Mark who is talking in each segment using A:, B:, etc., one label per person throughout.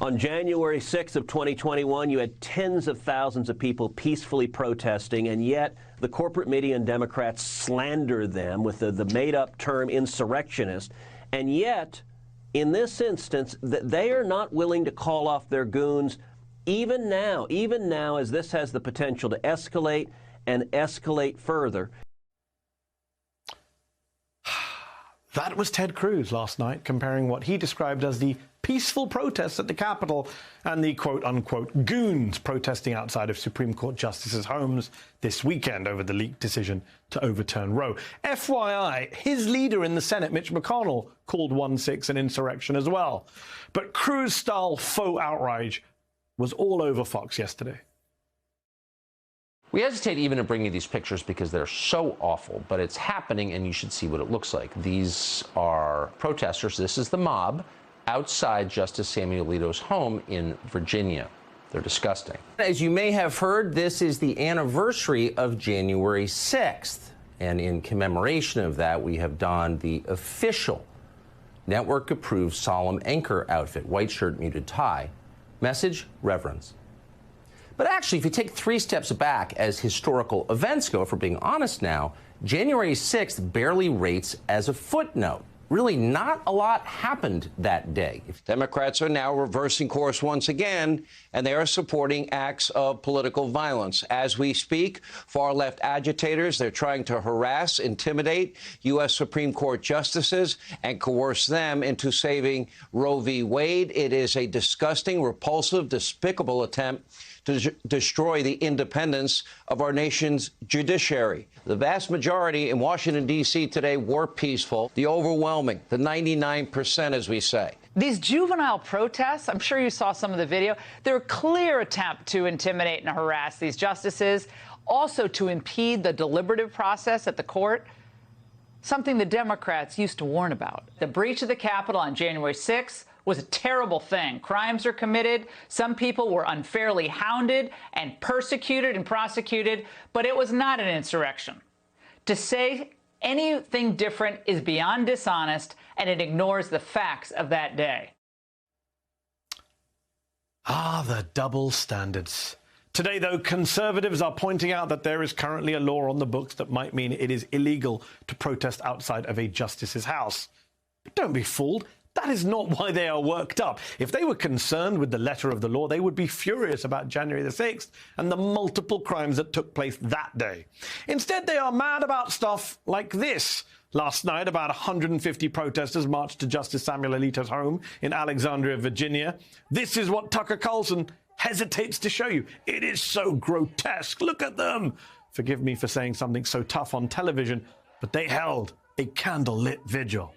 A: On January 6th of 2021, you had tens of thousands of people peacefully protesting, and yet the corporate media and Democrats slander them with the made-up term insurrectionist. And yet, in this instance, they are not willing to call off their goons even now as this has the potential to escalate and escalate further.
B: That was Ted Cruz last night, comparing what he described as the peaceful protests at the Capitol and the quote-unquote goons protesting outside of Supreme Court justices' homes this weekend over the leaked decision to overturn Roe. FYI, his leader in the Senate, Mitch McConnell, called 1-6 an insurrection as well. But Cruz-style faux outrage was all over Fox yesterday.
C: We hesitate even to bring you these pictures because they're so awful, but it's happening and you should see what it looks like. These are protesters. This is the mob outside Justice Samuel Alito's home in Virginia. They're disgusting. As you may have heard, this is the anniversary of January 6th. And in commemoration of that, we have donned the official network-approved solemn anchor outfit, white shirt, muted tie. Message, reverence. But actually, if you take 3 steps back as historical events go, if we're being honest now, January 6th barely rates as a footnote. Really, not a lot happened that day.
D: Democrats are now reversing course once again, and they are supporting acts of political violence. As we speak, far-left agitators, they're trying to harass, intimidate U.S. Supreme Court justices and coerce them into saving Roe v. Wade. It is a disgusting, repulsive, despicable attempt to destroy the independence of our nation's judiciary. The vast majority in Washington, D.C. today were peaceful. The overwhelming, the 99%, as we say.
E: These juvenile protests, I'm sure you saw some of the video, they're a clear attempt to intimidate and harass these justices, also to impede the deliberative process at the court, something the Democrats used to warn about. The breach of the Capitol on January 6th was a terrible thing. Crimes are committed. Some people were unfairly hounded and persecuted and prosecuted, but it was not an insurrection. To say anything different is beyond dishonest, and it ignores the facts of that day.
B: The double standards. Today, though, conservatives are pointing out that there is currently a law on the books that might mean it is illegal to protest outside of a justice's house. But don't be fooled. That is not why they are worked up. If they were concerned with the letter of the law, they would be furious about January the 6th and the multiple crimes that took place that day. Instead, they are mad about stuff like this. Last night, about 150 protesters marched to Justice Samuel Alito's home in Alexandria, Virginia. This is what Tucker Carlson hesitates to show you. It is so grotesque. Look at them. Forgive me for saying something so tough on television, but they held a candlelit vigil.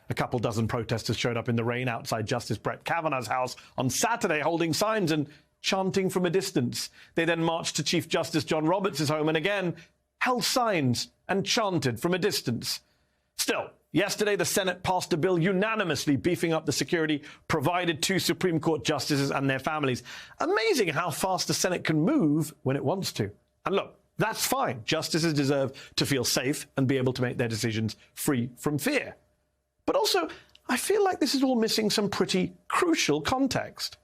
B: A couple dozen protesters showed up in the rain outside Justice Brett Kavanaugh's house on Saturday, holding signs and chanting from a distance. They then marched to Chief Justice John Roberts' home and again held signs and chanted from a distance. Still, yesterday the Senate passed a bill unanimously beefing up the security provided to Supreme Court justices and their families. Amazing how fast the Senate can move when it wants to. And look, that's fine. Justices deserve to feel safe and be able to make their decisions free from fear. But also, I feel like this is all missing some pretty crucial context.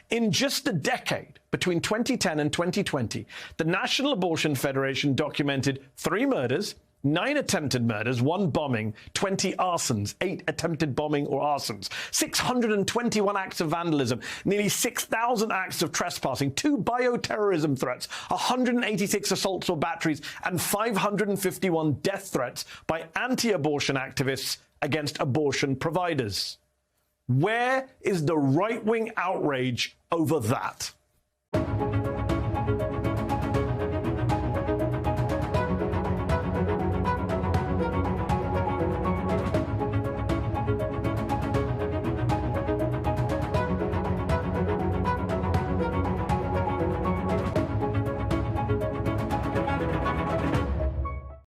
B: In just a decade, between 2010 and 2020, the National Abortion Federation documented 3 murders, 9 attempted murders, 1 bombing, 20 arsons, 8 attempted bombing or arsons, 621 acts of vandalism, nearly 6,000 acts of trespassing, 2 bioterrorism threats, 186 assaults or batteries, and 551 death threats by anti-abortion activists against abortion providers. Where is the right-wing outrage over that?